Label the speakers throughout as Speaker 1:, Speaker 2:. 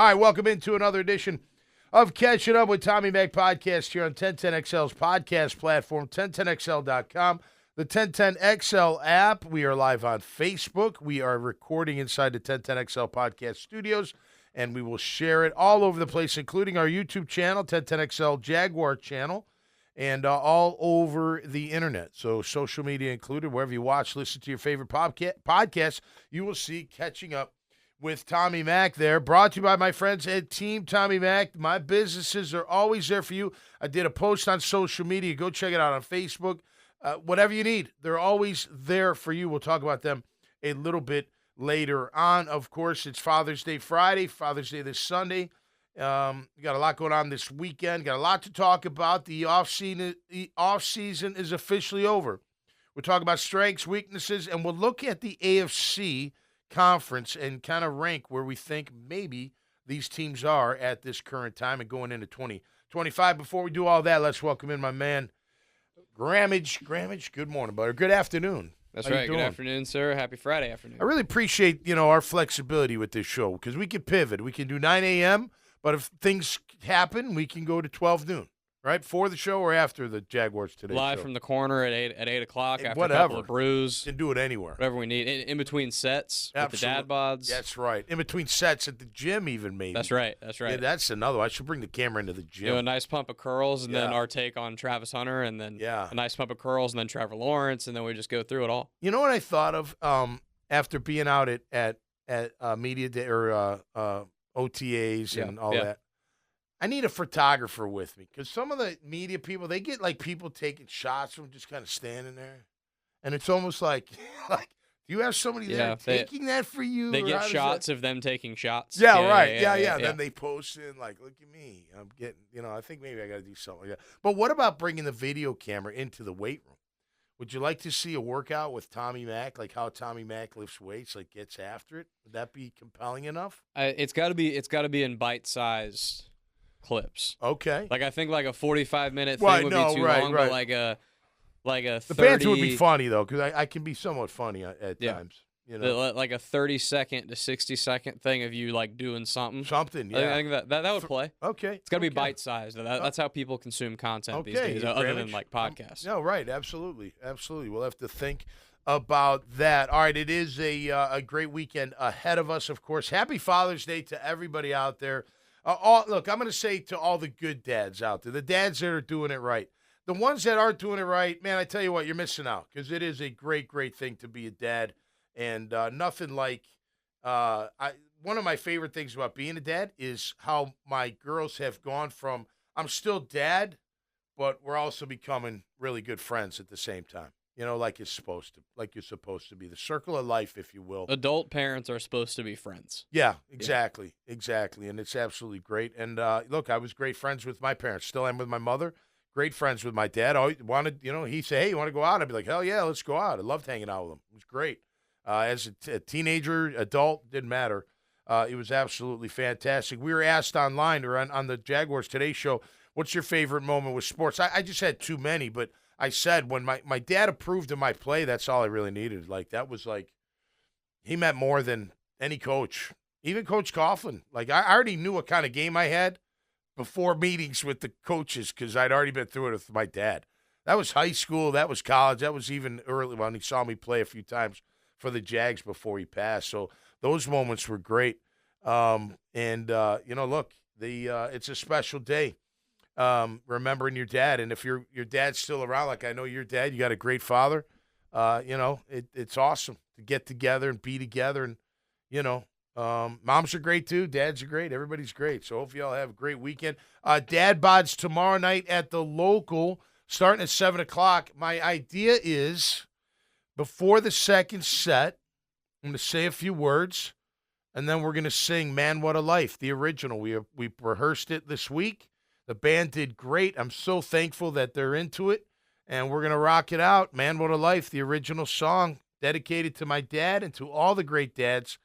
Speaker 1: All right, welcome into another edition of Catching Up with Tommy Mac podcast here on 1010XL's podcast platform, 1010XL.com, the 1010XL app. We are live on Facebook. We are recording inside the 1010XL podcast studios, and we will share it all over the place, including our YouTube channel, 1010XL Jaguar channel, and all over the internet. So social media included, wherever you watch, listen to your favorite podcasts, you will see Catching Up with Tommy Mac there. Brought to you by my friends at Team Tommy Mac. My businesses are always there for you. I did a post on social media. Go check it out on Facebook. Whatever you need, they're always there for you. We'll talk about them a little bit later on. Of course, it's Father's Day Friday, Father's Day this Sunday. We got a lot going on this weekend. Got a lot to talk about. The off-season is officially over. We'll talk about strengths, weaknesses, and we'll look at the AFC conference and kind of rank where we think maybe these teams are at this current time and going into 2025. Before we do all that, let's welcome in my man, Grammage. Grammage, good morning, buddy. Good afternoon.
Speaker 2: That's right. Good afternoon, sir. Happy Friday afternoon.
Speaker 1: I really appreciate, our flexibility with this show because we can pivot. We can do 9 a.m., but if things happen, we can go to 12 noon, right? Before the show or after the Jaguars today
Speaker 2: Live
Speaker 1: show.
Speaker 2: from the corner at 8 o'clock after
Speaker 1: whatever.
Speaker 2: a couple of brews.
Speaker 1: Can do it anywhere.
Speaker 2: Whatever we need. In between sets with the dad bods.
Speaker 1: That's right. In between sets at the gym even maybe.
Speaker 2: That's right.
Speaker 1: Yeah, that's another one. I should bring the camera into the gym.
Speaker 2: Do a nice pump of curls and then our take on Travis Hunter and then a nice pump of curls and then Trevor Lawrence and then we just go through it all.
Speaker 1: You know what I thought of after being out at media day or OTAs and all that? I need a photographer with me because some of the media people, they get like people taking shots from just kind of standing there. And it's almost like do you have somebody there taking that for you?
Speaker 2: They get shots of them taking shots.
Speaker 1: Yeah, right. Yeah. Then they post in like, look at me. I'm getting, I think maybe I got to do something like that. But what about bringing the video camera into the weight room? Would you like to see a workout with Tommy Mac, like how Tommy Mac lifts weights, like gets after it? Would that be compelling enough?
Speaker 2: It's got to be in bite-sized clips.
Speaker 1: Okay.
Speaker 2: Like I think like a 45-minute thing would be too long, but like a 30.
Speaker 1: The banter would be funny though, because I can be somewhat funny at times.
Speaker 2: Like a 30-second to 60-second thing of you like doing something.
Speaker 1: Something, yeah.
Speaker 2: I think that would play.
Speaker 1: Okay.
Speaker 2: It's got to be bite-sized. That's how people consume content these days, other than like podcasts.
Speaker 1: No, right. Absolutely. We'll have to think about that. All right, it is a great weekend ahead of us, of course. Happy Father's Day to everybody out there. Look, I'm going to say to all the good dads out there, the dads that are doing it right. The ones that aren't doing it right, man, I tell you what, you're missing out because it is a great, great thing to be a dad. And nothing like one of my favorite things about being a dad is how my girls have gone from I'm still dad, but we're also becoming really good friends at the same time. Like you're supposed to be. The circle of life, if you will.
Speaker 2: Adult parents are supposed to be friends.
Speaker 1: Yeah, exactly. And it's absolutely great. And look, I was great friends with my parents. Still am with my mother. Great friends with my dad. I wanted, he'd say, hey, you want to go out? I'd be like, hell yeah, let's go out. I loved hanging out with him. It was great. As a teenager, adult, didn't matter. It was absolutely fantastic. We were asked online or on the Jaguars Today show, what's your favorite moment with sports? I just had too many, but I said when my dad approved of my play, that's all I really needed. Like, that was like, he meant more than any coach, even Coach Coughlin. Like, I already knew what kind of game I had before meetings with the coaches because I'd already been through it with my dad. That was high school. That was college. That was even early when he saw me play a few times for the Jags before he passed. So those moments were great. Look, it's a special day. Remembering your dad, and if your dad's still around, like I know your dad, you got a great father. It's awesome to get together and be together, and moms are great too, dads are great, everybody's great. So hopefully y'all have a great weekend. Dad bods tomorrow night at the local, starting at 7 o'clock. My idea is before the second set, I'm going to say a few words, and then we're going to sing "Man, What a Life," the original. We rehearsed it this week. The band did great. I'm so thankful that they're into it, and we're going to rock it out. Man, What a Life, the original song dedicated to my dad and to all the great dads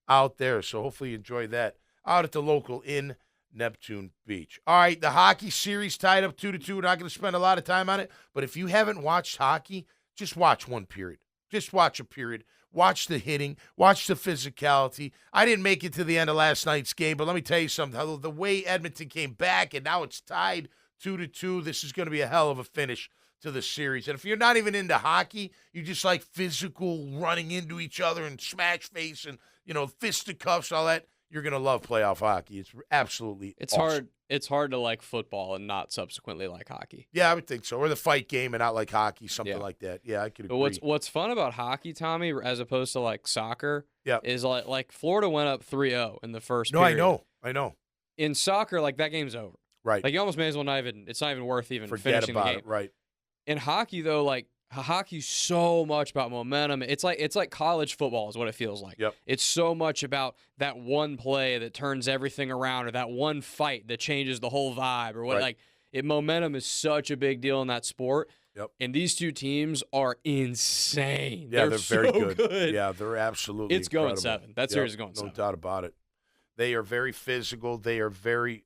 Speaker 1: out there. So hopefully you enjoy that out at the local in Neptune Beach. All right, the hockey series tied up 2-2. We're not going to spend a lot of time on it, but if you haven't watched hockey, just watch one period. Just watch a period. Watch the hitting. Watch the physicality. I didn't make it to the end of last night's game, but let me tell you something. The way Edmonton came back and now it's tied 2-2, this is going to be a hell of a finish to the series. And if you're not even into hockey, you just like physical running into each other and smash face and, fisticuffs, all that, you're going to love playoff hockey. It's absolutely awesome.
Speaker 2: It's hard to like football and not subsequently like hockey.
Speaker 1: Yeah, I would think so. Or the fight game and not like hockey, something like that. Yeah, I could agree.
Speaker 2: But what's fun about hockey, Tommy, as opposed to like soccer, is like Florida went up 3-0 in the first period.
Speaker 1: I know.
Speaker 2: In soccer, like that game's over.
Speaker 1: Right.
Speaker 2: Like you almost may as well it's not even worth even
Speaker 1: Forget
Speaker 2: finishing
Speaker 1: about
Speaker 2: the game.
Speaker 1: It, right.
Speaker 2: In hockey, though, like hockey's so much about momentum. It's like college football is what it feels like.
Speaker 1: Yep.
Speaker 2: It's so much about that one play that turns everything around, or that one fight that changes the whole vibe, or what.
Speaker 1: Right.
Speaker 2: Momentum is such a big deal in that sport.
Speaker 1: Yep.
Speaker 2: And these two teams are insane.
Speaker 1: Yeah, they're very
Speaker 2: so good.
Speaker 1: Yeah, they're absolutely
Speaker 2: It's going
Speaker 1: incredible.
Speaker 2: 7. That series is going 7.
Speaker 1: No doubt about it. They are very physical. They are very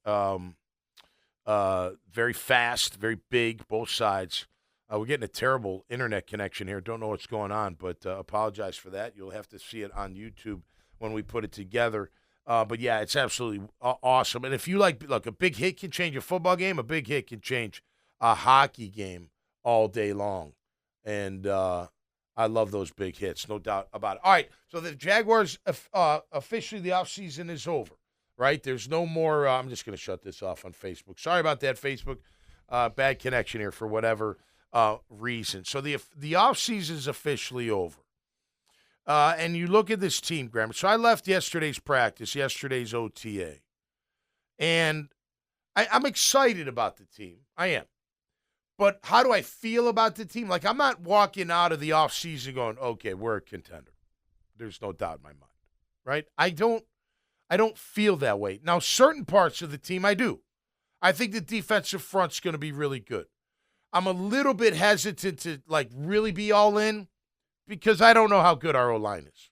Speaker 1: very fast, very big, both sides. We're getting a terrible internet connection here. Don't know what's going on, but apologize for that. You'll have to see it on YouTube when we put it together. But, yeah, it's absolutely awesome. And if you look, a big hit can change a football game. A big hit can change a hockey game all day long. And I love those big hits, no doubt about it. All right, so the Jaguars, officially the offseason is over, right? There's no more I'm just going to shut this off on Facebook. Sorry about that, Facebook. Bad connection here for whatever reason. So the offseason is officially over. And you look at this team, Graham. So I left yesterday's practice, yesterday's OTA. And I'm excited about the team. I am. But how do I feel about the team? Like, I'm not walking out of the offseason going, okay, we're a contender. There's no doubt in my mind, right? I don't feel that way. Now, certain parts of the team I do. I think the defensive front's going to be really good. I'm a little bit hesitant to, really be all in because I don't know how good our O-line is.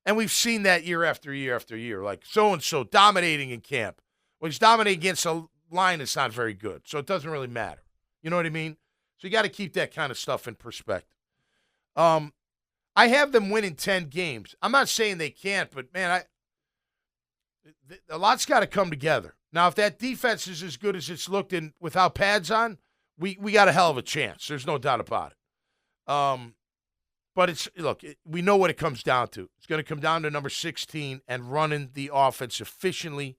Speaker 1: And we've seen that year after year after year. Like, so-and-so dominating in camp. Well, he's dominating against a line that's not very good, so it doesn't really matter. You know what I mean? So you got to keep that kind of stuff in perspective. I have them winning 10 games. I'm not saying they can't, but, man, a lot's got to come together. Now, if that defense is as good as it's looked in without pads on, we got a hell of a chance. There's no doubt about it. But we know what it comes down to. It's going to come down to number 16 and running the offense efficiently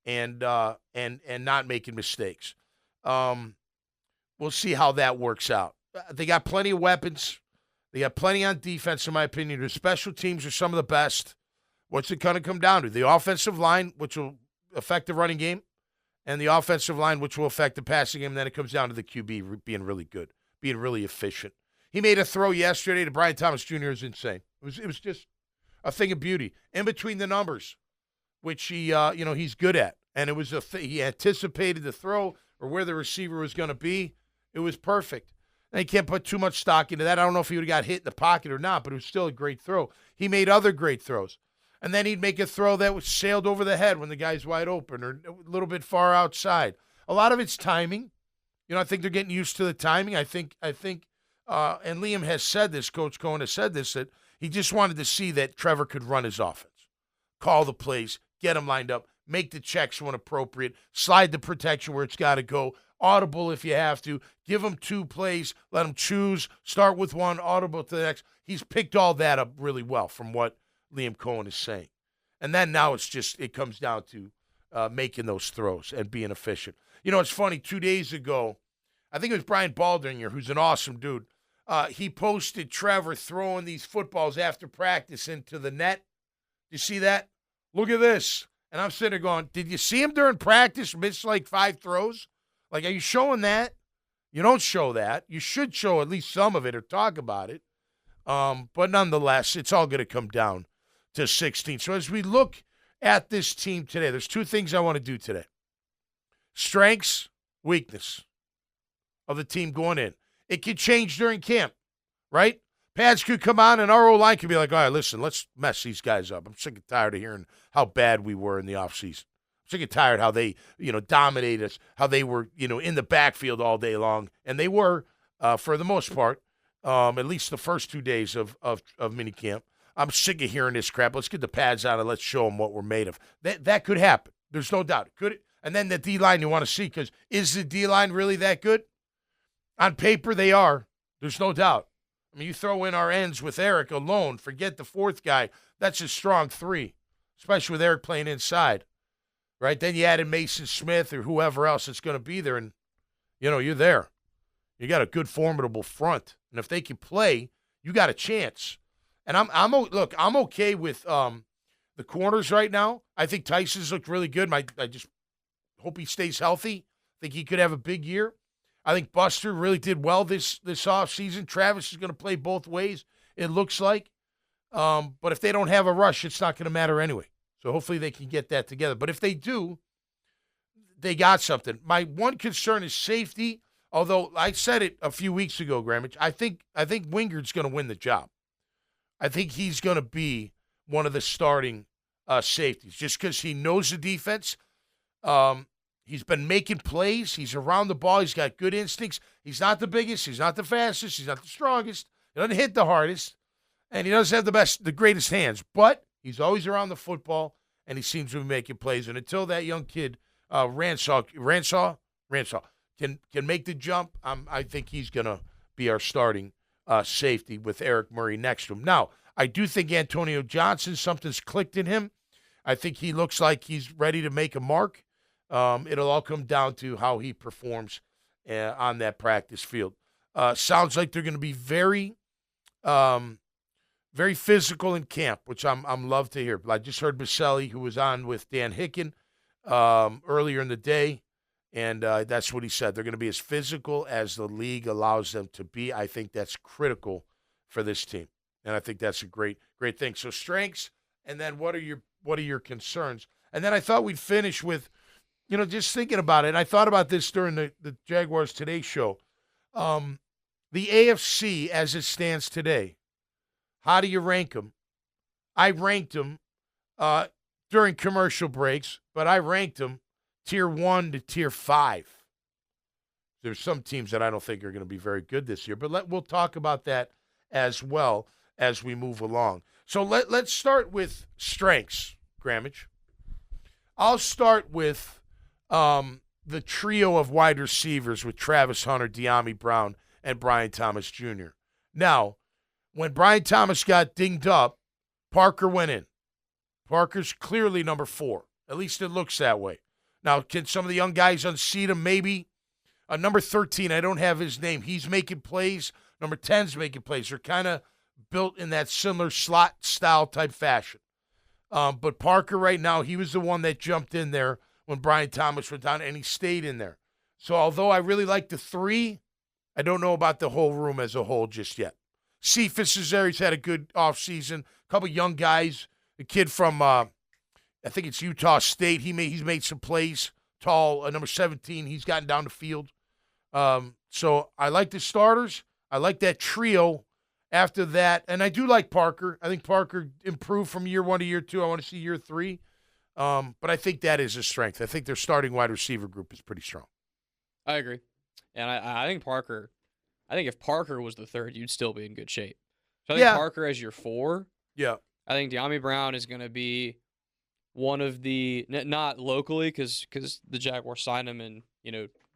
Speaker 1: and not making mistakes. We'll see how that works out. They got plenty of weapons. They got plenty on defense, in my opinion. Their special teams are some of the best. What's it going to come down to? The offensive line, which will affect the running game, and the offensive line, which will affect the passing game. And then it comes down to the QB being really good, being really efficient. He made a throw yesterday to Brian Thomas Jr. It was insane. It was just a thing of beauty. In between the numbers, which he's good at. And it was he anticipated the throw or where the receiver was going to be. It was perfect. And you can't put too much stock into that. I don't know if he would have got hit in the pocket or not, but it was still a great throw. He made other great throws. And then he'd make a throw that was sailed over the head when the guy's wide open or a little bit far outside. A lot of it's timing. I think they're getting used to the timing. I think, and Liam has said this, Coach Cohen has said this, that he just wanted to see that Trevor could run his offense. Call the plays, get him lined up, make the checks when appropriate, slide the protection where it's got to go, audible if you have to, give him 2 plays, let him choose, start with one, audible to the next. He's picked all that up really well from what Liam Cohen is saying. And then now it comes down to making those throws and being efficient. It's funny, 2 days ago, I think it was Brian Baldinger, who's an awesome dude. He posted Trevor throwing these footballs after practice into the net. You see that? Look at this. And I'm sitting there going, did you see him during practice miss 5 throws? Are you showing that? You don't show that. You should show at least some of it or talk about it. But nonetheless, it's all going to come down to 16. So as we look at this team today, there's 2 things I want to do today. Strengths, weakness of the team going in. It could change during camp, right? Pads could come on and our O-line could be like, all right, listen, let's mess these guys up. I'm sick and tired of hearing how bad we were in the offseason. I'm sick and tired how they, dominated us, how they were, in the backfield all day long. And they were, for the most part. at least the first 2 days of minicamp. I'm sick of hearing this crap. Let's get the pads out and let's show them what we're made of. That could happen. There's no doubt. Could it? And then the D-line you want to see, because is the D-line really that good? On paper, they are. There's no doubt. I mean, you throw in our ends with Eric alone, forget the fourth guy. That's a strong 3, especially with Eric playing inside, right? Then you add in Mason Smith or whoever else that's going to be there, and, you're there. You got a good, formidable front. And if they can play, you got a chance. And I'm okay with the corners right now. I think Tyson's looked really good. I just hope he stays healthy. I think he could have a big year. I think Buster really did well this offseason. Travis is going to play both ways, it looks like. But if they don't have a rush, it's not going to matter anyway. So hopefully they can get that together. But if they do, they got something. My one concern is safety, although I said it a few weeks ago, Grammage. I think Wingard's going to win the job. I think he's going to be one of the starting safeties just because he knows the defense. He's been making plays. He's around the ball. He's got good instincts. He's not the biggest. He's not the fastest. He's not the strongest. He doesn't hit the hardest. And he doesn't have the greatest hands. But he's always around the football, and he seems to be making plays. And until that young kid, Ransaw can make the jump, I think he's going to be our starting safety with Eric Murray next to him. Now, I do think Antonio Johnson, something's clicked in him. I think he looks like he's ready to make a mark. It'll all come down to how he performs on that practice field. Sounds like they're going to be very, very physical in camp, which I'm love to hear. I just heard Baselli, who was on with Dan Hicken earlier in the day, and that's what he said. They're going to be as physical as the league allows them to be. I think that's critical for this team, and I think that's a great thing. So strengths, and then what are your concerns? And then I thought we'd finish with, just thinking about it, and I thought about this during the Jaguars Today show. The AFC as it stands today, how do you rank them? I ranked them during commercial breaks, but I ranked them Tier 1 to Tier 5. There's some teams that I don't think are going to be very good this year, but we'll talk about that as well as we move along. So let's start with strengths, Grammage. I'll start with the trio of wide receivers with Travis Hunter, De'Ami Brown, and Brian Thomas Jr. Now, when Brian Thomas got dinged up, Parker went in. Parker's clearly number 4. At least it looks that way. Now, can some of the young guys unseat him? Maybe. Number 13, I don't have his name. He's making plays. Number 10's making plays. They're kind of built in that similar slot style type fashion. But Parker right now, he was the one that jumped in there when Brian Thomas went down, and he stayed in there. So although I really like the 3, I don't know about the whole room as a whole just yet. Cephas is there. He's had a good offseason. A couple young guys. The kid from, I think it's Utah State. He's made some plays. Tall, number 17. He's gotten down the field. So I like the starters. I like that trio after that. And I do like Parker. I think Parker improved from year 1 to year 2. I want to see year 3. But I think that is a strength. I think their starting wide receiver group is pretty strong.
Speaker 2: I agree. And I think Parker, if Parker was the 3rd, you'd still be in good shape. So I think Parker as your 4.
Speaker 1: Yeah.
Speaker 2: I think De'Ami Brown is going to be one of the, not locally because the Jaguars signed him and,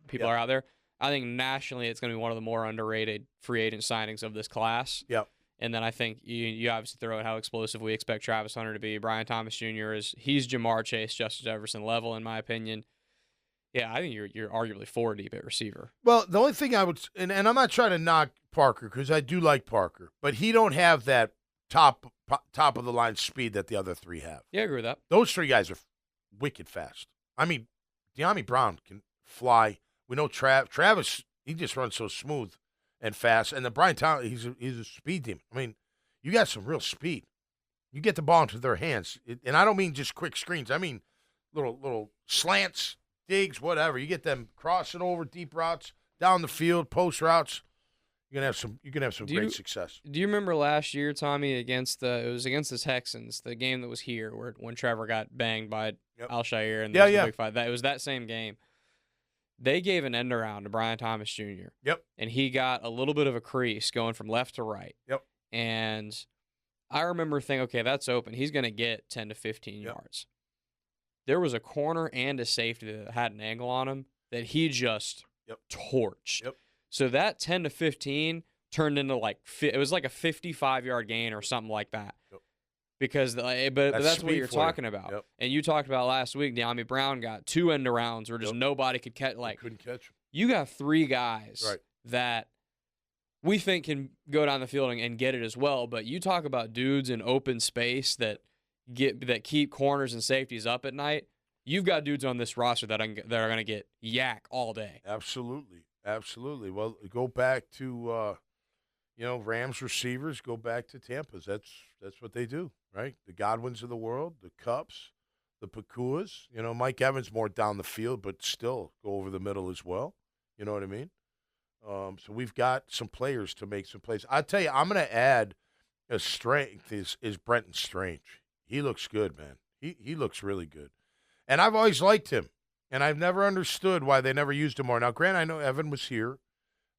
Speaker 2: people are out there. I think nationally it's going to be one of the more underrated free agent signings of this class.
Speaker 1: Yep.
Speaker 2: And then I think you obviously throw out how explosive we expect Travis Hunter to be. Brian Thomas Jr. He's Jamar Chase, Justin Jefferson level, in my opinion. Yeah, I think you're arguably 4 deep at receiver.
Speaker 1: Well, the only thing I would, and I'm not trying to knock Parker because I do like Parker, but he don't have that top of the line speed that the other 3 have.
Speaker 2: Yeah, I agree with that.
Speaker 1: Those 3 guys are wicked fast. I mean, De'Ami Brown can fly. We know Travis, he just runs so smooth and fast. And then Brian Thomas, he's a speed demon. I mean, you got some real speed. You get the ball into their hands. And I don't mean just quick screens. I mean little slants, digs, whatever. You get them crossing over deep routes, down the field, post routes. You're gonna have some great success.
Speaker 2: Do you remember last year, Tommy, against the Texans, the game that was here when Trevor got banged by Al-Shire and the big fight? It was that same game. They gave an end around to Brian Thomas Jr.
Speaker 1: Yep.
Speaker 2: And he got a little bit of a crease going from left to right.
Speaker 1: Yep.
Speaker 2: And I remember thinking, okay, that's open. He's going to get 10 to 15 yards. There was a corner and a safety that had an angle on him that he just torched.
Speaker 1: Yep.
Speaker 2: So that 10 to 15 turned into it was like a 55-yard gain or something like that. Yep. Because but that's what you're talking about.
Speaker 1: Yep.
Speaker 2: And you talked about last week, De'Ami Brown got 2 end arounds where just nobody could catch.
Speaker 1: Couldn't catch him.
Speaker 2: You got 3 guys that we think can go down the field and get it as well. But you talk about dudes in open space that keep corners and safeties up at night. You've got dudes on this roster that are going to get yak all day.
Speaker 1: Absolutely. Well, go back to Rams receivers. Go back to Tampa's. That's what they do, right? The Godwins of the world, the Cups, the Pakuas. Mike Evans more down the field, but still go over the middle as well. You know what I mean? So we've got some players to make some plays. I'll tell you, I'm going to add a strength is Brenton Strange. He looks good, man. He looks really good. And I've always liked him, and I've never understood why they never used him more. Now, Grant, I know Evan was here,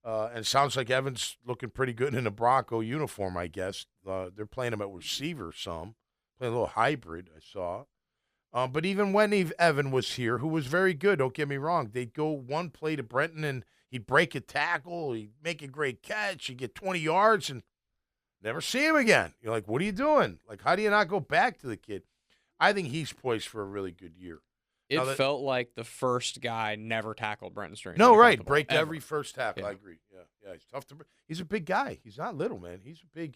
Speaker 1: and it sounds like Evan's looking pretty good in a Bronco uniform, I guess. They're playing him at receiver some, playing a little hybrid, I saw. But even when Evan was here, who was very good, don't get me wrong, they'd go one play to Brenton, and he'd break a tackle, he'd make a great catch, he'd get 20 yards, and never see him again. You're like, what are you doing? Like, how do you not go back to the kid? I think he's poised for a really good year.
Speaker 2: It felt like the first guy never tackled Brenton Strange.
Speaker 1: No, right. Break every first tackle.
Speaker 2: Yeah.
Speaker 1: I agree. Yeah. He's tough to break. He's a big guy. He's not little, man. He's a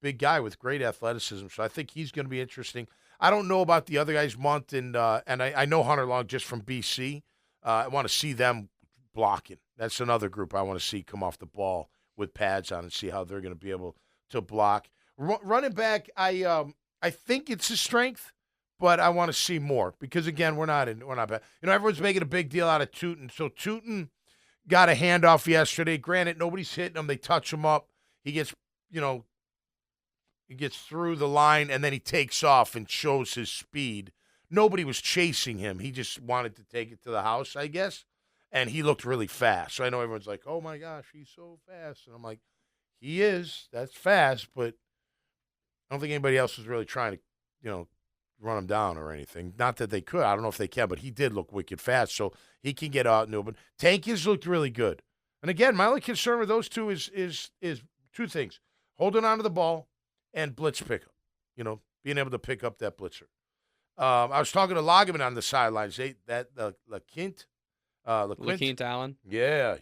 Speaker 1: big guy with great athleticism. So I think he's going to be interesting. I don't know about the other guys, Munt, and I know Hunter Long just from BC. I want to see them blocking. That's another group I want to see come off the ball with pads on and see how they're going to be able to block. Running back, I think it's his strength. But I want to see more because, again, we're not bad. Everyone's making a big deal out of Tootin. So Tootin got a handoff yesterday. Granted, nobody's hitting him. They touch him up. He gets, he gets through the line, and then he takes off and shows his speed. Nobody was chasing him. He just wanted to take it to the house, I guess, and he looked really fast. So I know everyone's like, oh, my gosh, he's so fast. And I'm like, he is. That's fast, but I don't think anybody else was really trying to, run him down or anything. Not that they could. I don't know if they can, but he did look wicked fast, so he can get out and open. Tankins looked really good. And again, my only concern with those two is 2 things: holding on to the ball and blitz pickup. Being able to pick up that blitzer. I was talking to Lageman on the sidelines. LaQuint
Speaker 2: Allen.
Speaker 1: Yeah,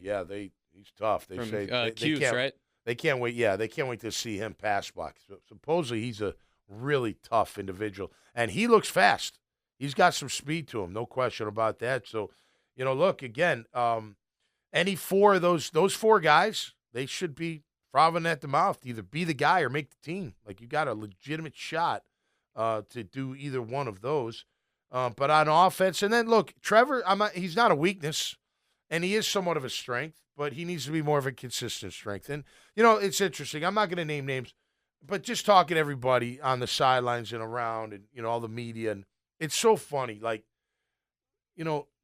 Speaker 1: he's tough. They
Speaker 2: From,
Speaker 1: say they
Speaker 2: Cuse,
Speaker 1: can't,
Speaker 2: right?
Speaker 1: They can't wait. Yeah, they can't wait to see him pass block. So supposedly he's a really tough individual, and he looks fast. He's got some speed to him, no question about that. So, look, again, any 4 of those 4 guys, they should be frothing at the mouth to either be the guy or make the team. Like, you got a legitimate shot to do either one of those. But on offense, and then look, Trevor, he's not a weakness, and he is somewhat of a strength, but he needs to be more of a consistent strength. And, it's interesting. I'm not going to name names, but just talking to everybody on the sidelines and around and, all the media, and it's so funny. Like,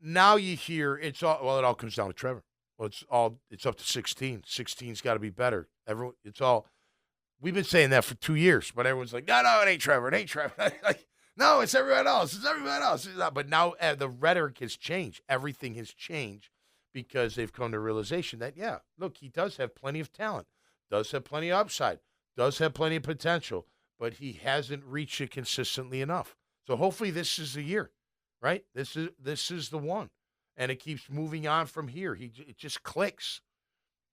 Speaker 1: now you hear it all comes down to Trevor. Well, it's up to 16. 16's got to be better. We've been saying that for 2 years, but everyone's like, no, it ain't Trevor. It ain't Trevor. Like, no, it's everyone else. It's everyone else. But now the rhetoric has changed. Everything has changed because they've come to realization that, look, he does have plenty of talent, does have plenty of upside, does have plenty of potential, but he hasn't reached it consistently enough. So hopefully this is the year, right? This is the one, and it keeps moving on from here. It just clicks.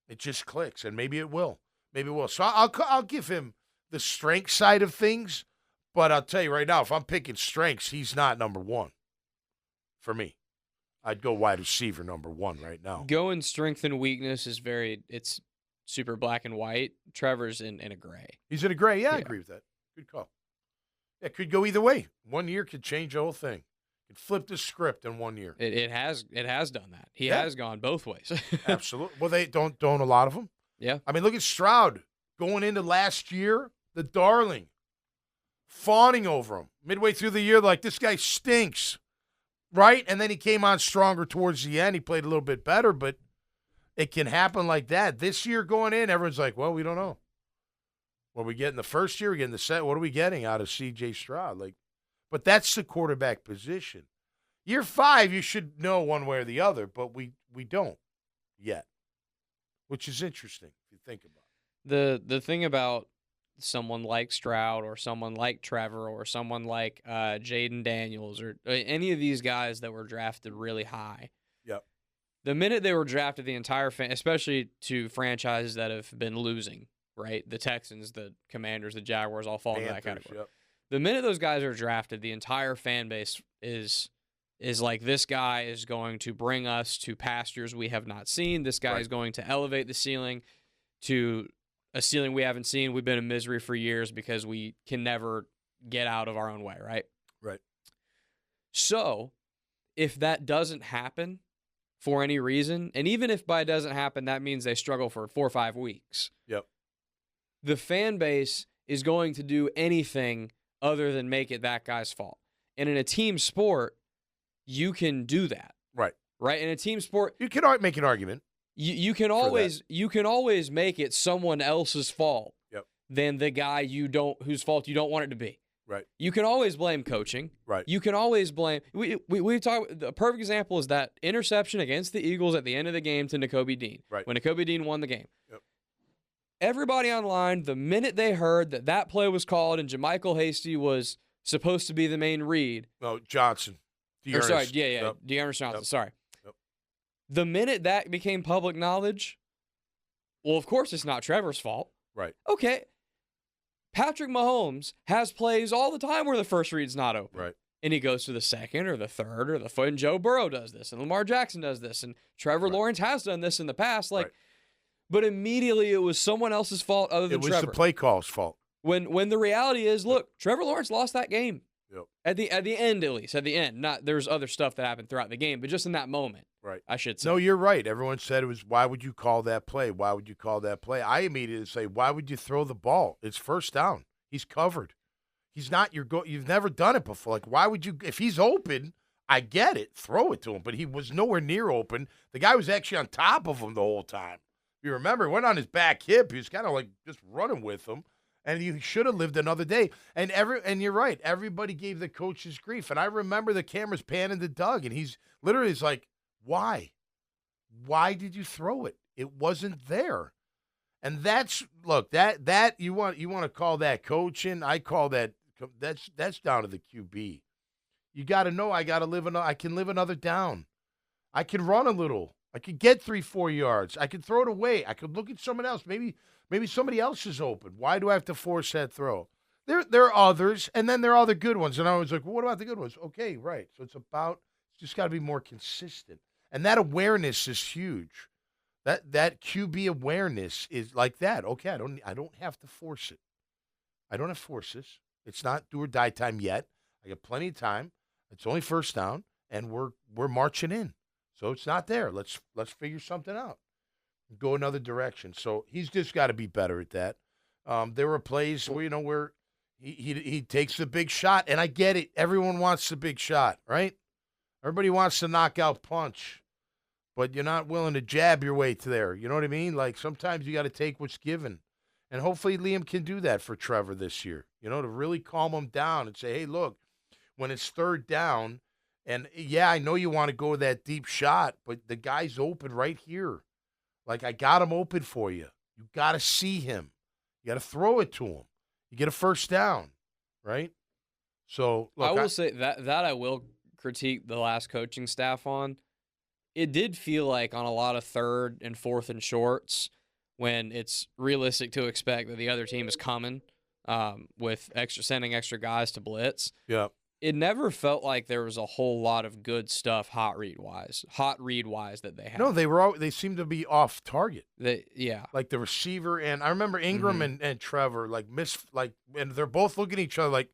Speaker 1: It just clicks, and maybe it will. So I'll give him the strength side of things, but I'll tell you right now, if I'm picking strengths, he's not number 1 for me. I'd go wide receiver number 1 right now.
Speaker 2: Going strength and weakness is it's super black and white. Trevor's in a gray.
Speaker 1: He's in a gray. Yeah, I agree with that. Good call. It could go either way. 1 year could change the whole thing. It flipped the script in 1 year.
Speaker 2: It has done that. He has gone both ways.
Speaker 1: Absolutely. Well, they don't a lot of them.
Speaker 2: Yeah.
Speaker 1: I mean, look at Stroud going into last year, the darling, fawning over him midway through the year, like this guy stinks. Right? And then he came on stronger towards the end. He played a little bit better, but it can happen like that. This year going in, everyone's like, well, we don't know. What we get in the first year, we get in the second. What are we getting out of C.J. Stroud? But that's the quarterback position. Year 5, you should know one way or the other, but we don't yet, which is interesting if you think about
Speaker 2: it. The thing about someone like Stroud or someone like Trevor or someone like Jaden Daniels or any of these guys that were drafted really high.
Speaker 1: Yep.
Speaker 2: The minute they were drafted, the entire especially to franchises that have been losing, right? The Texans, the Commanders, the Jaguars all fall into that category.
Speaker 1: Yep.
Speaker 2: The minute those guys are drafted, the entire fan base is like, this guy is going to bring us to pastures we have not seen. This guy is going to elevate the ceiling to a ceiling we haven't seen. We've been in misery for years because we can never get out of our own way, right?
Speaker 1: Right.
Speaker 2: So if that doesn't happen for any reason, and even if by it doesn't happen, that means they struggle for 4 or 5 weeks.
Speaker 1: Yep.
Speaker 2: The fan base is going to do anything other than make it that guy's fault. And in a team sport, you can do that.
Speaker 1: Right.
Speaker 2: Right? In a team sport,
Speaker 1: you can make an argument.
Speaker 2: You can always make it someone else's fault than the guy whose fault you don't want it to be.
Speaker 1: Right.
Speaker 2: You can always blame coaching.
Speaker 1: Right.
Speaker 2: You can always blame. We talk. A perfect example is that interception against the Eagles at the end of the game to Nakobe Dean.
Speaker 1: Right.
Speaker 2: When Nakobe Dean won the game.
Speaker 1: Yep.
Speaker 2: Everybody online, the minute they heard that play was called and JaMychal Hasty was supposed to be the main read.
Speaker 1: No, Johnson.
Speaker 2: Dearness
Speaker 1: Yep.
Speaker 2: Johnson.
Speaker 1: Yep.
Speaker 2: Sorry.
Speaker 1: Yep.
Speaker 2: The minute that became public knowledge, well, of course it's not Trevor's fault.
Speaker 1: Right.
Speaker 2: Okay. Patrick Mahomes has plays all the time where the first read's not open.
Speaker 1: Right.
Speaker 2: And he goes to the second or the third or the foot. And Joe Burrow does this. And Lamar Jackson does this. And Trevor Lawrence has done this in the past. But immediately it was someone else's fault other than Trevor.
Speaker 1: It was the play call's fault.
Speaker 2: When the reality is, look, Trevor Lawrence lost that game.
Speaker 1: Yep.
Speaker 2: At the end, at least. At the end. Not there's other stuff that happened throughout the game, but just in that moment.
Speaker 1: Right.
Speaker 2: I should say.
Speaker 1: No, you're right. Everyone said it was, why would you call that play? Why would you call that play? I immediately say, why would you throw the ball? It's first down. He's covered. He's not you've never done it before. Like, why would you, if he's open, I get it. Throw it to him. But he was nowhere near open. The guy was actually on top of him the whole time. If you remember, he went on his back hip. He was kind of like just running with him. And he should have lived another day. And you're right. Everybody gave the coaches grief. And I remember the cameras panning to Doug, and he's literally like, "Why? Why did you throw it? It wasn't there." And that's that you want to call that coaching. I call that's down to the QB. You got to know I can live another down. I can run a little. I could get 3-4 yards. I could throw it away. I could look at someone else. Maybe somebody else is open. Why do I have to force that throw? There are others, and then there are other good ones. And I was like, well, what about the good ones? Okay, right. So it's just got to be more consistent. And that awareness is huge. That QB awareness is like that. Okay, I don't have to force it. I don't have to force this. It's not do or die time yet. I got plenty of time. It's only first down, and we're marching in. So it's not there. Let's figure something out. Go another direction. So he's just got to be better at that. There were plays where he takes the big shot, and I get it. Everyone wants the big shot, right? Everybody wants the knockout punch, but you're not willing to jab your way to there. You know what I mean? Like sometimes you got to take what's given, and hopefully Liam can do that for Trevor this year. To really calm him down and say, hey, look, when it's third down, and yeah, I know you want to go that deep shot, but the guy's open right here. Like, I got him open for you. You got to see him. You got to throw it to him. You get a first down, right? So, look,
Speaker 2: I will say that I will critique the last coaching staff on. It did feel like on a lot of third and fourth and shorts when it's realistic to expect that the other team is coming with sending extra guys to blitz.
Speaker 1: Yeah.
Speaker 2: It never felt like there was a whole lot of good stuff hot read wise that they had.
Speaker 1: No, they seemed to be off target. Like the receiver, and I remember Ingram and Trevor and they're both looking at each other like,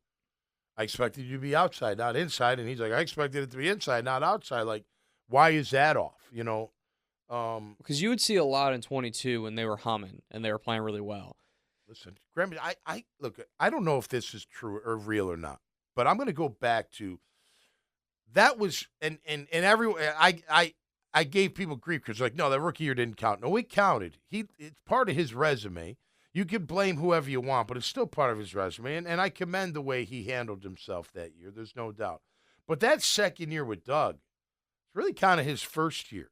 Speaker 1: I expected you to be outside, not inside, and he's like, I expected it to be inside, not outside. Like, why is that off?
Speaker 2: Because you would see a lot in 22 when they were humming and they were playing really well.
Speaker 1: Listen, Grammy, I look, I don't know if this is true or real or not. But I'm going to go back to that was and everyone I gave people grief because like, no, that rookie year didn't count. No, it counted. It's part of his resume. You can blame whoever you want, but it's still part of his resume. And I commend the way he handled himself that year. There's no doubt. But that second year with Doug, it's really kind of his first year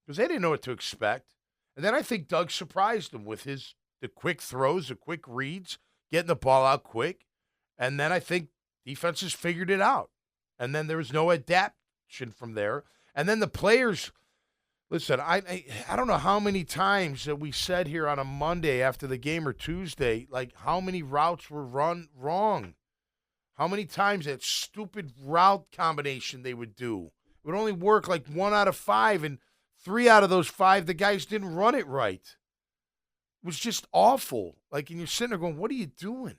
Speaker 1: because they didn't know what to expect. And then I think Doug surprised them with the quick throws, the quick reads, getting the ball out quick. And then I think defenses figured it out. And then there was no adaptation from there. And then the players, listen, I don't know how many times that we said here on a Monday after the game or Tuesday, like how many routes were run wrong. How many times that stupid route combination they would do. It would only work like 1 out of 5, and 3 out of those 5, the guys didn't run it right. It was just awful. Like, and you're sitting there going, what are you doing?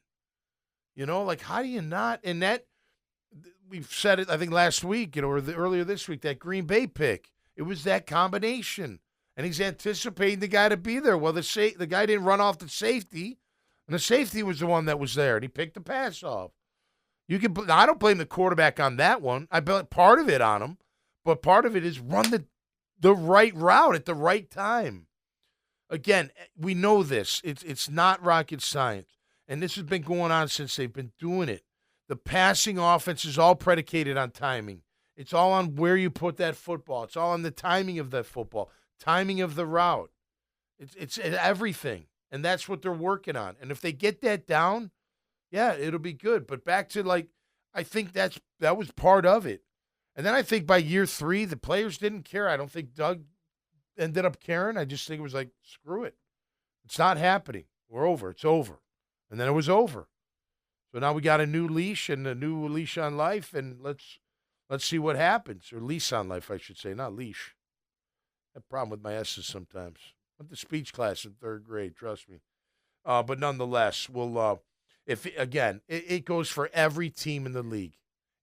Speaker 1: You know, like, how do you not? And that, we've said it, I think, last week, you know, or earlier this week, that Green Bay pick. It was that combination. And he's anticipating the guy to be there. Well, the guy didn't run off the safety, and the safety was the one that was there, and he picked the pass off. I don't blame the quarterback on that one. I blame part of it on him, but part of it is run the right route at the right time. Again, we know this. It's not rocket science, and this has been going on since they've been doing it. The passing offense is all predicated on timing. It's all on where you put that football. It's all on the timing of that football, timing of the route. It's everything, and that's what they're working on. And if they get that down, yeah, it'll be good. But back to, like, I think that was part of it. And then I think by year 3, the players didn't care. I don't think Doug ended up caring. I just think it was like, screw it. It's not happening. We're over. It's over. And then it was over. So now we got a new leash and a new leash on life, and let's see what happens. Or lease on life, I should say, not leash. I have a problem with my S's sometimes. I went to speech class in 3rd grade, trust me. But nonetheless, we'll it goes for every team in the league.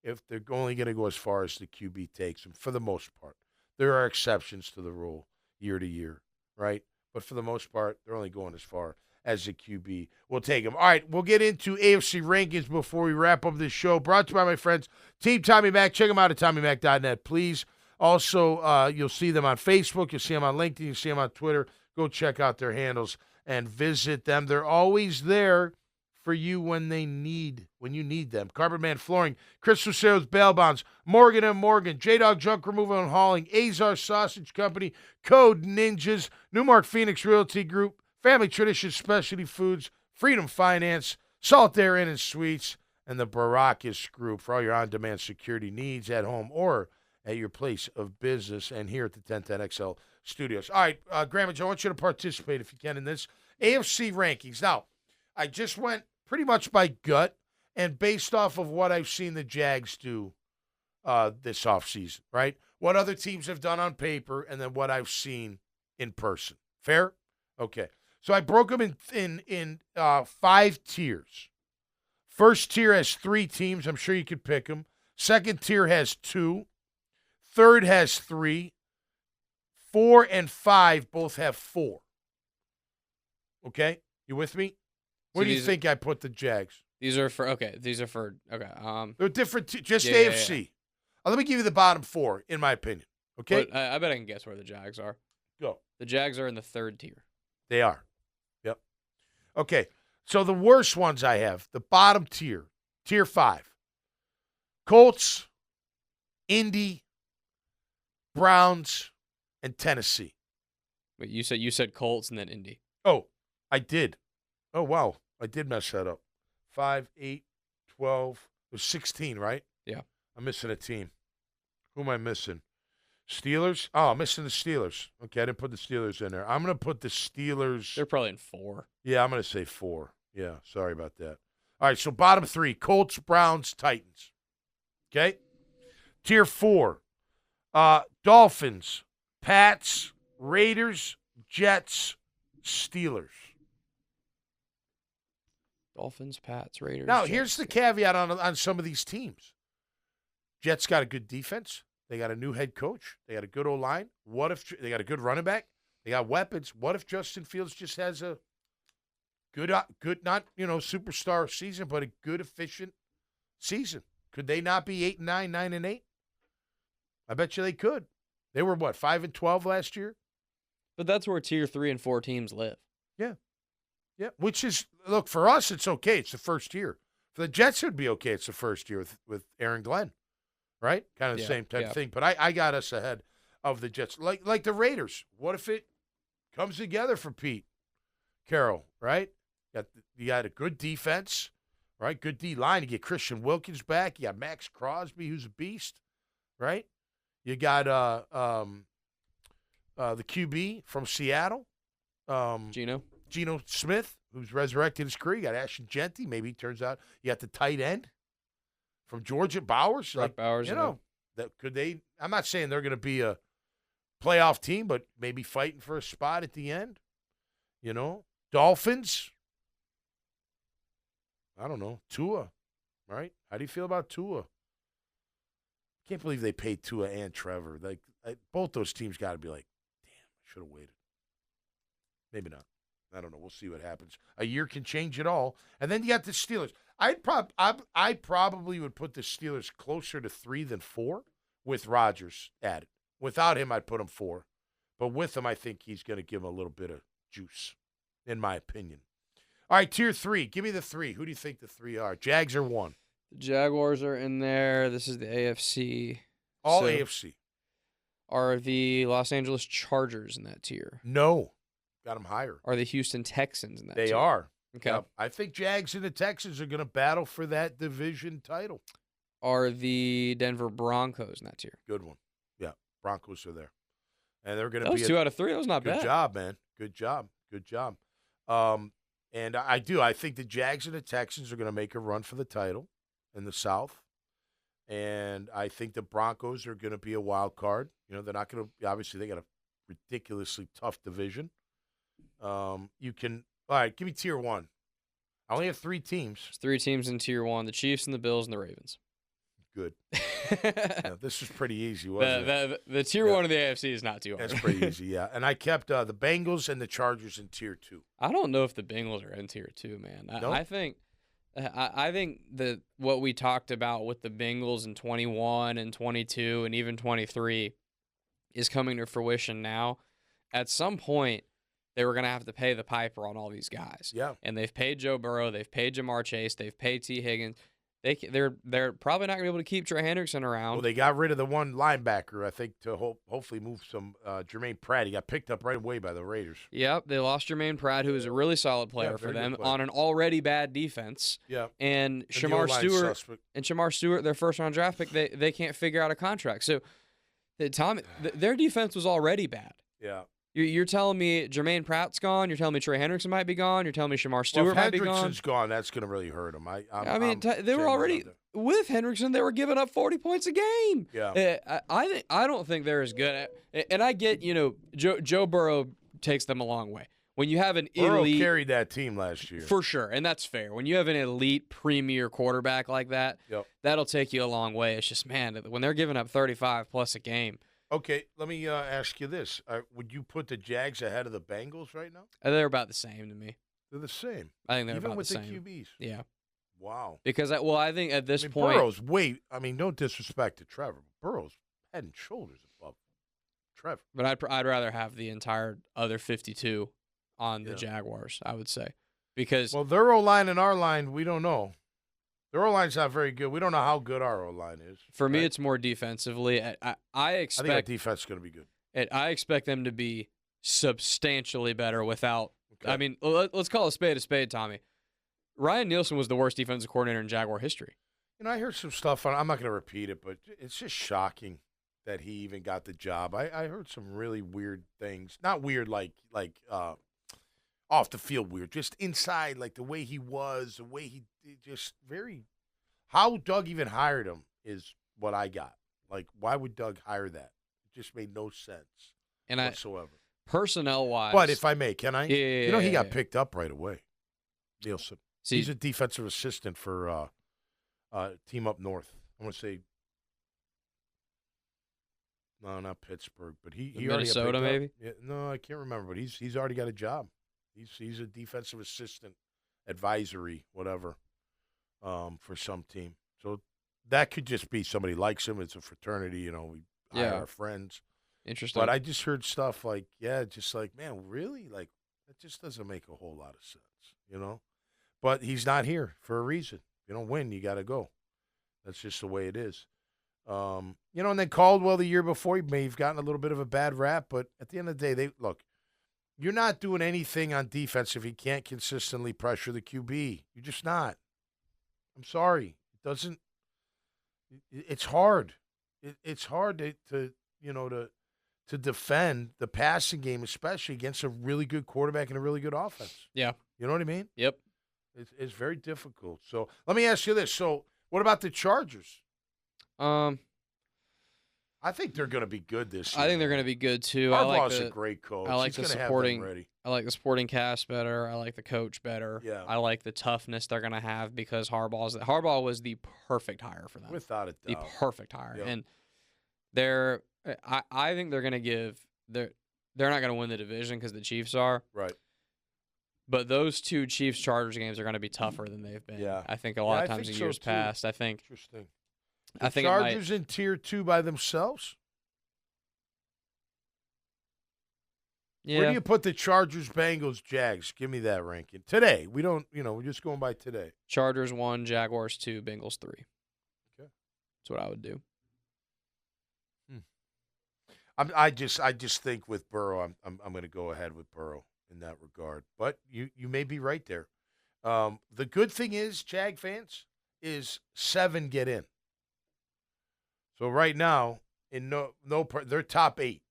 Speaker 1: If they're only going to go as far as the QB takes them, for the most part. There are exceptions to the rule year to year, right? But for the most part, they're only going as far as the QB will take them. All right, we'll get into AFC rankings before we wrap up this show. Brought to you by my friends, Team Tommy Mac. Check them out at TommyMac.net, please. Also, you'll see them on Facebook. You'll see them on LinkedIn. You'll see them on Twitter. Go check out their handles and visit them. They're always there for you when you need them. Carpet Man Flooring, Chris Lucero's Bail Bonds, Morgan & Morgan, J-Dog Junk Removal and Hauling, Azar Sausage Company, Code Ninjas, Newmark Phoenix Realty Group, Family Tradition Specialty Foods, Freedom Finance, Salt Air Inn and Suites, and the Baracus Group for all your on-demand security needs at home or at your place of business and here at the 1010XL studios. All right, Grammage, I want you to participate if you can in this. AFC rankings. Now, I just went pretty much by gut and based off of what I've seen the Jags do this offseason, right? What other teams have done on paper and then what I've seen in person. Fair? Okay. So I broke them in 5 tiers. First tier has 3 teams. I'm sure you could pick them. Second tier has 2. Third has 3. 4 and 5 both have 4. Okay? You with me? Where do you think I put the Jags?
Speaker 2: They're different.
Speaker 1: Just AFC. Yeah. Let me give you the bottom 4, in my opinion. Okay?
Speaker 2: But I bet I can guess where the Jags are.
Speaker 1: Go.
Speaker 2: The Jags are in the 3rd tier.
Speaker 1: They are. Yep. Okay. So the worst ones I have, the bottom tier, tier 5. Colts, Indy, Browns, and Tennessee.
Speaker 2: Wait, you said Colts and then Indy.
Speaker 1: Oh, I did. Oh, wow. I did mess that up. 5, 8, 12. It was 16, right?
Speaker 2: Yeah.
Speaker 1: I'm missing a team. Who am I missing? Steelers? Oh, I'm missing the Steelers. Okay, I didn't put the Steelers in there. I'm going to put the Steelers.
Speaker 2: They're probably in 4.
Speaker 1: Yeah, I'm going to say 4. Yeah, sorry about that. All right, so bottom 3, Colts, Browns, Titans. Okay? Tier 4, Dolphins, Pats, Raiders, Jets, Steelers.
Speaker 2: Dolphins, Pats, Raiders.
Speaker 1: Now,
Speaker 2: Jets,
Speaker 1: here's the caveat on some of these teams. Jets got a good defense. They got a new head coach. They got a good O-line. What if they got a good running back? They got weapons. What if Justin Fields just has a good, not, superstar season, but a good, efficient season? Could they not be 8-9, 9-8? I bet you they could. They were, 5-12 last year?
Speaker 2: But that's where tier 3 and 4 teams live.
Speaker 1: Yeah. Yeah, which is, look, for us, it's okay. It's the first year. For the Jets, it would be okay. It's the first year with Aaron Glenn, right? Kind of the same type of thing. But I got us ahead of the Jets. Like the Raiders. What if it comes together for Pete Carroll, right? You got a good defense, right? Good D-line. You get Christian Wilkins back. You got Max Crosby, who's a beast, right? You got the QB from Seattle. Geno Smith, who's resurrected his career. You got Ashton Genty. Maybe it turns out you got the tight end from Georgia, Bowers.
Speaker 2: Bowers,
Speaker 1: that could they? I'm not saying they're going to be a playoff team, but maybe fighting for a spot at the end. Dolphins. I don't know. Tua, right? How do you feel about Tua? Can't believe they paid Tua and Trevor. Both those teams got to be like, damn, I should have waited. Maybe not. I don't know. We'll see what happens. A year can change it all. And then you got the Steelers. I probably would put the Steelers closer to 3 than 4 with Rodgers added. Without him, I'd put him 4. But with him, I think he's going to give him a little bit of juice, in my opinion. All right, tier 3. Give me the 3. Who do you think the 3 are? Jags are 1.
Speaker 2: The Jaguars are in there. This is the AFC.
Speaker 1: All AFC.
Speaker 2: Are the Los Angeles Chargers in that tier?
Speaker 1: No. Got them higher.
Speaker 2: Are the Houston Texans in that tier?
Speaker 1: They are.
Speaker 2: Okay.
Speaker 1: Yep. I think Jags and the Texans are going to battle for that division title.
Speaker 2: Are the Denver Broncos in that tier?
Speaker 1: Good one. Yeah, Broncos are there. And they're going to
Speaker 2: That
Speaker 1: be
Speaker 2: was 2 out of 3. That was not bad.
Speaker 1: Good job, man. Good job. And I think the Jags and the Texans are going to make a run for the title in the South. And I think the Broncos are going to be a wild card. They're not going to – obviously, they got a ridiculously tough division. All right, give me tier 1. I only have 3 teams.
Speaker 2: There's 3 teams in tier 1, the Chiefs and the Bills and the Ravens.
Speaker 1: Good. This was pretty easy, wasn't it?
Speaker 2: The tier 1 of the AFC is not too hard.
Speaker 1: That's pretty easy, yeah. And I kept the Bengals and the Chargers in tier 2.
Speaker 2: I don't know if the Bengals are in tier 2, man.
Speaker 1: Nope.
Speaker 2: I think that what we talked about with the Bengals in 21 and 22 and even 23 is coming to fruition now. At some point, they were going to have to pay the piper on all these guys.
Speaker 1: Yeah.
Speaker 2: And they've paid Joe Burrow. They've paid Jamar Chase. They've paid T. Higgins. They're probably not going to be able to keep Trey Hendrickson around.
Speaker 1: Well, they got rid of the one linebacker, I think, to hopefully move some Jermaine Pratt. He got picked up right away by the Raiders.
Speaker 2: Yep, they lost Jermaine Pratt, who is a really solid player for them on an already bad defense.
Speaker 1: Yeah.
Speaker 2: And Shamar Stewart, their first-round draft pick, they can't figure out a contract. So, their defense was already bad.
Speaker 1: Yeah.
Speaker 2: You're telling me Jermaine Pratt's gone. You're telling me Trey Hendrickson might be gone. You're telling me Shamar Stewart might be gone.
Speaker 1: If Hendrickson's gone, that's going to really hurt him.
Speaker 2: They were already with Hendrickson. They were giving up 40 points a game.
Speaker 1: Yeah.
Speaker 2: I don't think they're as good. And I get Joe Burrow takes them a long way. When you have an
Speaker 1: Burrow
Speaker 2: elite
Speaker 1: carried that team last year
Speaker 2: for sure, and that's fair. When you have an elite premier quarterback like that, that'll take you a long way. It's just when they're giving up 35 plus a game.
Speaker 1: Okay, let me ask you this. Would you put the Jags ahead of the Bengals right now?
Speaker 2: They're about the same to me.
Speaker 1: They're the same.
Speaker 2: I think they're about the same.
Speaker 1: Even with the QBs?
Speaker 2: Yeah.
Speaker 1: Wow.
Speaker 2: Because, I think at this point.
Speaker 1: Burrow's no disrespect to Trevor. Burrow's head and shoulders above Trevor.
Speaker 2: But I'd rather have the entire other 52 on the Jaguars, I would say. Because.
Speaker 1: Well, their O-line and our line, we don't know. Their O-line's not very good. We don't know how good our O-line is.
Speaker 2: For me, it's more defensively. I expect.
Speaker 1: I think our defense is going to be good.
Speaker 2: I expect them to be substantially better without. Okay. I mean, let's call a spade, Tommy. Ryan Nielsen was the worst defensive coordinator in Jaguar history.
Speaker 1: I heard some stuff. I'm not going to repeat it, but it's just shocking that he even got the job. I heard some really weird things. Not weird like off the field weird, just inside, like the way he was, the way he just how Doug even hired him is what I got. Like, why would Doug hire that? It just made no sense whatsoever.
Speaker 2: Personnel-wise.
Speaker 1: But if I may, can I?
Speaker 2: Yeah,
Speaker 1: he got picked up right away, Nielsen.
Speaker 2: See,
Speaker 1: he's a defensive assistant for team up north. I want to say, no, not Pittsburgh, but he
Speaker 2: Minnesota maybe?
Speaker 1: Yeah, no, I can't remember, but he's already got a job. He's a defensive assistant, advisory, whatever, for some team. So that could just be somebody likes him. It's a fraternity, hire our friends.
Speaker 2: Interesting.
Speaker 1: But I just heard stuff like, just like, man, really? Like, that just doesn't make a whole lot of sense, But he's not here for a reason. You don't win, you got to go. That's just the way it is. And then Caldwell the year before, he may have gotten a little bit of a bad rap, but at the end of the day, you're not doing anything on defense if you can't consistently pressure the QB. You're just not. I'm sorry. It's hard. It's hard to defend the passing game, especially against a really good quarterback and a really good offense.
Speaker 2: Yeah.
Speaker 1: You know what I mean?
Speaker 2: Yep.
Speaker 1: It's very difficult. So let me ask you this. So what about the Chargers? I think they're going to be good this year.
Speaker 2: I think they're going to be good too.
Speaker 1: Harbaugh's a great coach.
Speaker 2: I like
Speaker 1: He's
Speaker 2: the
Speaker 1: gonna
Speaker 2: supporting.
Speaker 1: have them ready.
Speaker 2: I like the supporting cast better. I like the coach better.
Speaker 1: Yeah.
Speaker 2: I like the toughness they're going to have because Harbaugh was the perfect hire for them.
Speaker 1: Without a doubt.
Speaker 2: The perfect hire.
Speaker 1: Yep.
Speaker 2: And I think they're going to they're not going to win the division because the Chiefs are.
Speaker 1: Right.
Speaker 2: But those two Chiefs-Chargers games are going to be tougher than they've been.
Speaker 1: Yeah.
Speaker 2: I think a lot of times in years past.
Speaker 1: Interesting.
Speaker 2: I think
Speaker 1: Chargers in tier 2 by themselves?
Speaker 2: Yeah.
Speaker 1: Where do you put the Chargers, Bengals, Jags? Give me that ranking. Today. We don't, we're just going by today.
Speaker 2: Chargers 1, Jaguars 2, Bengals 3.
Speaker 1: Okay.
Speaker 2: That's what I would do.
Speaker 1: I just think with Burrow, I'm going to go ahead with Burrow in that regard. But you may be right there. The good thing is, Jag fans, is 7 get in. So right now, in they're top 8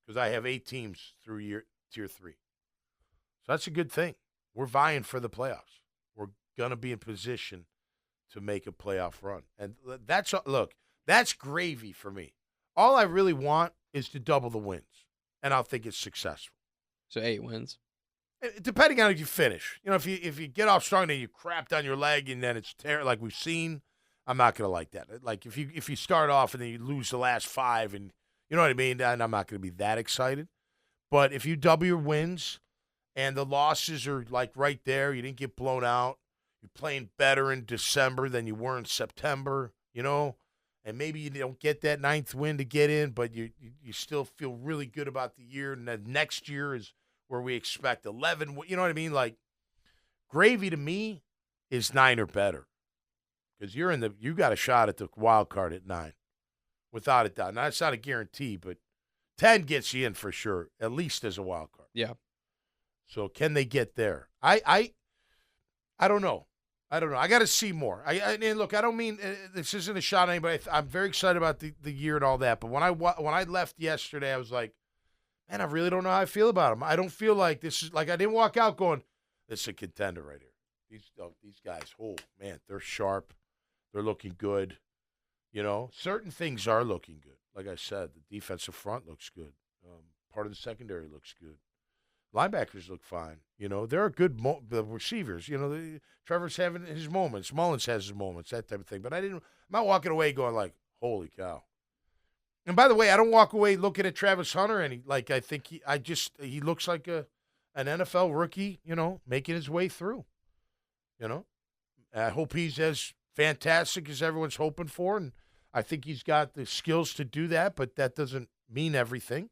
Speaker 1: because I have 8 teams through tier 3. So that's a good thing. We're vying for the playoffs. We're gonna be in position to make a playoff run, and that's gravy for me. All I really want is to double the wins, and I'll think it's successful.
Speaker 2: So 8 wins.
Speaker 1: Depending on how you finish. If you get off strong and you crap down your leg and then it's like we've seen, I'm not going to like that. Like if you start off and then you lose the last 5 and you know what I mean, then I'm not going to be that excited. But if you double your wins and the losses are like right there, you didn't get blown out, you're playing better in December than you were in September, and maybe you don't get that 9th win to get in, but you still feel really good about the year, and then next year is where we expect 11. You know what I mean? Like, gravy to me is 9 or better because you got a shot at the wild card at 9, without a doubt. Now, it's not a guarantee, but 10 gets you in for sure, at least as a wild card.
Speaker 2: Yeah.
Speaker 1: So can they get there? I don't know. I got to see more. And look, I don't mean this isn't a shot at anybody. I'm very excited about the year and all that. But when I left yesterday, I was like, man, I really don't know how I feel about them. I don't feel like this is like I didn't walk out going, this is a contender right here. These guys, oh man, they're sharp. They're looking good. Certain things are looking good. Like I said, the defensive front looks good. Part of the secondary looks good. Linebackers look fine. There are good the receivers. Trevor's having his moments. Mullins has his moments, that type of thing. But I'm not walking away going like, holy cow. And by the way, I don't walk away looking at Travis Hunter and I think he looks like an NFL rookie, making his way through. I hope he's as fantastic as everyone's hoping for, and I think he's got the skills to do that, but that doesn't mean everything.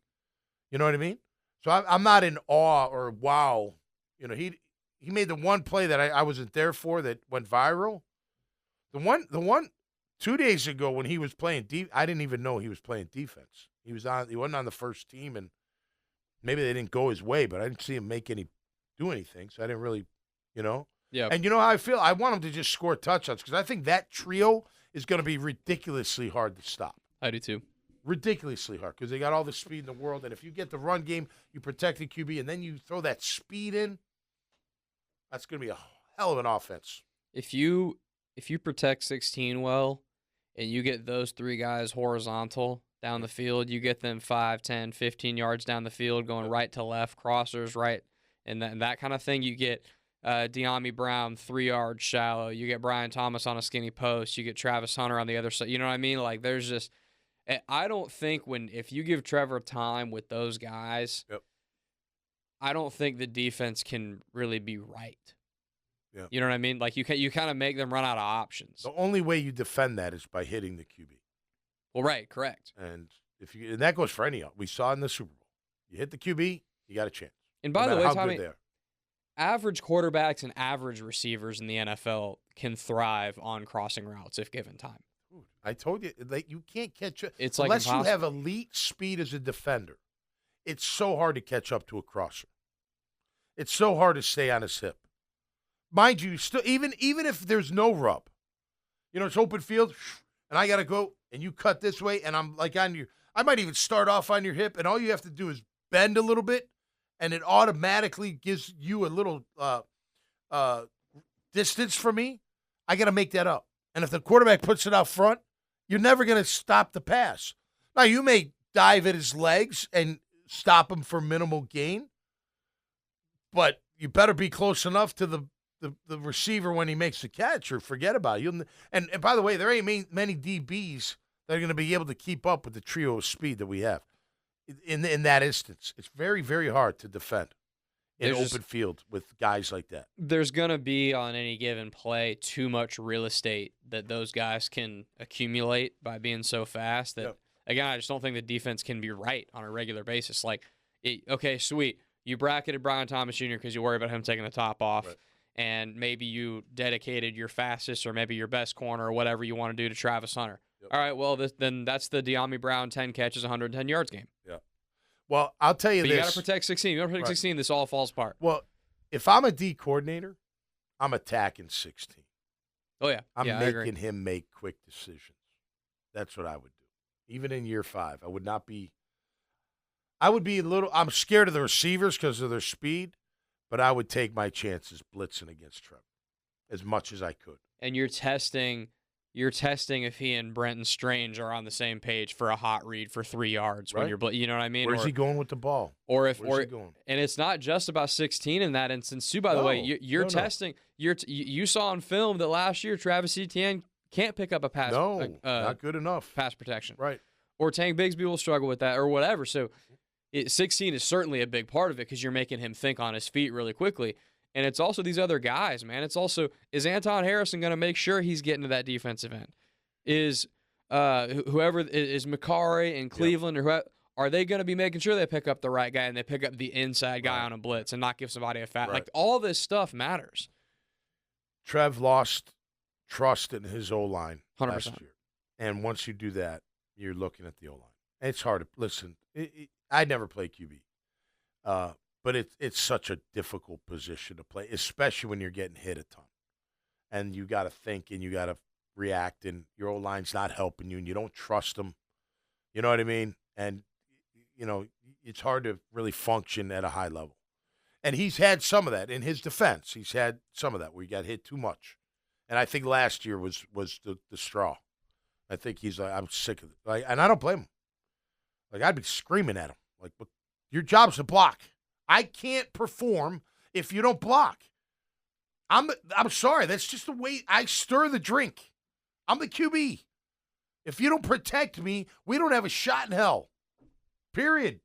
Speaker 1: You know what I mean? So I'm not in awe or wow. He made the one play that I wasn't there for that went viral. The one 2 days ago when he was playing I didn't even know he was playing defense. He wasn't on the first team, and maybe they didn't go his way, but I didn't see him do anything, so I didn't really,
Speaker 2: Yeah.
Speaker 1: And you know how I feel? I want him to just score touchdowns because I think that trio is going to be ridiculously hard to stop.
Speaker 2: I do too.
Speaker 1: Ridiculously hard because they got all the speed in the world, and if you get the run game, you protect the QB, and then you throw that speed in, that's going to be a hell of an offense.
Speaker 2: If you protect 16 well and you get those 3 guys horizontal down the field, you get them 5, 10, 15 yards down the field going right to left, crossers right, and that kind of thing. You get De'Ami Brown 3 yards shallow. You get Brian Thomas on a skinny post. You get Travis Hunter on the other side. You know what I mean? Like there's just I don't think if you give Trevor time with those guys,
Speaker 1: yep.
Speaker 2: I don't think the defense can really be right.
Speaker 1: Yeah.
Speaker 2: You know what I mean? Like you kind of make them run out of options.
Speaker 1: The only way you defend that is by hitting the QB.
Speaker 2: Well, right, correct.
Speaker 1: And And that goes for any. We saw in the Super Bowl. You hit the QB, you got a chance.
Speaker 2: And by the way,
Speaker 1: how
Speaker 2: Tommy,
Speaker 1: good they are.
Speaker 2: average quarterbacks and average receivers in the NFL can thrive on crossing routes if given time.
Speaker 1: I told you, you can't catch up.
Speaker 2: It's
Speaker 1: unless
Speaker 2: like
Speaker 1: you have elite speed as a defender. It's so hard to catch up to a crosser. It's so hard to stay on his hip. Mind you, still even if there's no rub, it's open field, and I got to go, and you cut this way, and I'm like on your – I might even start off on your hip, and all you have to do is bend a little bit, and it automatically gives you a little distance from me. I got to make that up. And if the quarterback puts it out front, you're never going to stop the pass. Now, you may dive at his legs and stop him for minimal gain, but you better be close enough to the receiver when he makes the catch or forget about it. And by the way, there ain't many DBs that are going to be able to keep up with the trio of speed that we have in that instance. It's very, very hard to defend in open field with guys like that.
Speaker 2: There's going to be, on any given play, too much real estate that those guys can accumulate by being so fast that, again, I just don't think the defense can be right on a regular basis. Like, okay, sweet. You bracketed Brian Thomas Jr. because you worry about him taking the top off. Right. And maybe you dedicated your fastest or maybe your best corner or whatever you want to do to Travis Hunter. Yep. All right, well, then that's the De'Ami Brown 10 catches, 110 yards game.
Speaker 1: Yeah. Well, I'll tell you
Speaker 2: but
Speaker 1: this.
Speaker 2: You got to protect 16. You don't protect 16, this all falls apart.
Speaker 1: Well, if I'm a D coordinator, I'm attacking 16.
Speaker 2: Oh, yeah.
Speaker 1: I'm making him make quick decisions. That's what I would do. Even in year 5, I would be a little – I'm scared of the receivers because of their speed. But I would take my chances blitzing against Trevor as much as I could.
Speaker 2: And you're testing if he and Brenton Strange are on the same page for a hot read for 3 yards when you're, you know what I mean?
Speaker 1: Where's he going with the ball?
Speaker 2: Where's he going? And it's not just about 16 in that instance too. By the way, you're testing. You saw on film that last year Travis Etienne can't pick up a pass.
Speaker 1: No, not good enough.
Speaker 2: Pass protection.
Speaker 1: Right.
Speaker 2: Or Tank Bigsby will struggle with that or whatever. So. 16 is certainly a big part of it because you're making him think on his feet really quickly. And it's also these other guys, man. It's also, is Anton Harrison going to make sure he's getting to that defensive end? Is whoever is Macari in Cleveland or whoever, are they going to be making sure they pick up the right guy and they pick up the inside guy on a blitz and not give somebody a fat? Like, all this stuff matters.
Speaker 1: Trev lost trust in his O-line
Speaker 2: 100%.
Speaker 1: last year. And once you do that, you're looking at the O-line. It's hard to listen. I never played QB, but it's such a difficult position to play, especially when you're getting hit a ton, and you got to think and you got to react, and your old line's not helping you, and you don't trust them. You know what I mean? And it's hard to really function at a high level. And he's had some of that in his defense. He's had some of that where he got hit too much, and I think last year was the straw. I think he's like, I'm sick of it, and I don't blame him. Like, I'd be screaming at him. Like, your job's to block. I can't perform if you don't block. I'm sorry. That's just the way I stir the drink. I'm the QB. If you don't protect me, we don't have a shot in hell. Period.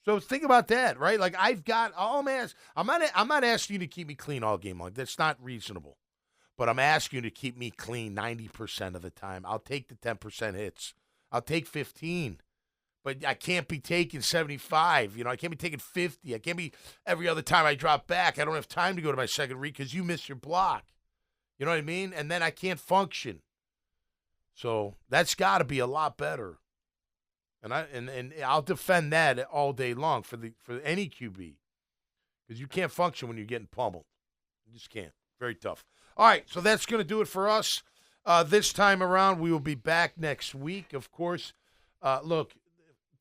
Speaker 1: So think about that, right? Like, I've got all I'm not asking you to keep me clean all game long. That's not reasonable. But I'm asking you to keep me clean 90% of the time. I'll take the 10% hits. I'll take 15. But I can't be taking 75. I can't be taking 50. I can't be every other time I drop back. I don't have time to go to my second read because you missed your block. You know what I mean? And then I can't function. So that's got to be a lot better. And I'll defend that all day long for any QB because you can't function when you're getting pummeled. You just can't. Very tough. All right, so that's going to do it for us this time around. We will be back next week, of course. Look.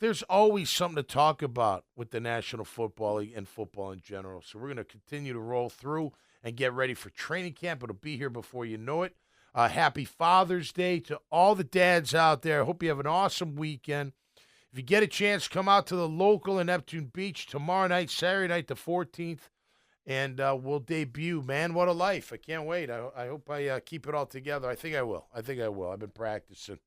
Speaker 1: There's always something to talk about with the National Football League and football in general. So we're going to continue to roll through and get ready for training camp. It'll be here before you know it. Happy Father's Day to all the dads out there. I hope you have an awesome weekend. If you get a chance, come out to the local in Neptune Beach tomorrow night, Saturday night the 14th, and we'll debut. Man, what a life. I can't wait. I hope I keep it all together. I think I will. I've been practicing.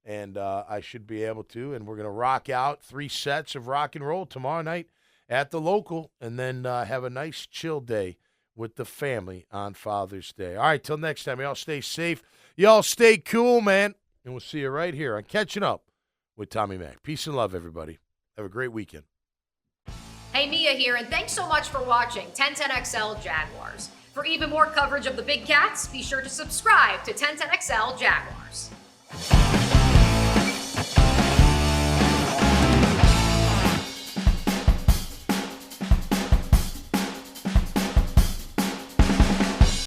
Speaker 1: And I should be able to. And we're going to rock out 3 sets of rock and roll tomorrow night at the local and then have a nice chill day with the family on Father's Day. All right, till next time. Y'all stay safe. Y'all stay cool, man. And we'll see you right here on Catching Up with Tommy Mac. Peace and love, everybody. Have a great weekend.
Speaker 3: Hey, Mia here, and thanks so much for watching 1010XL Jaguars. For even more coverage of the Big Cats, be sure to subscribe to 1010XL Jaguars.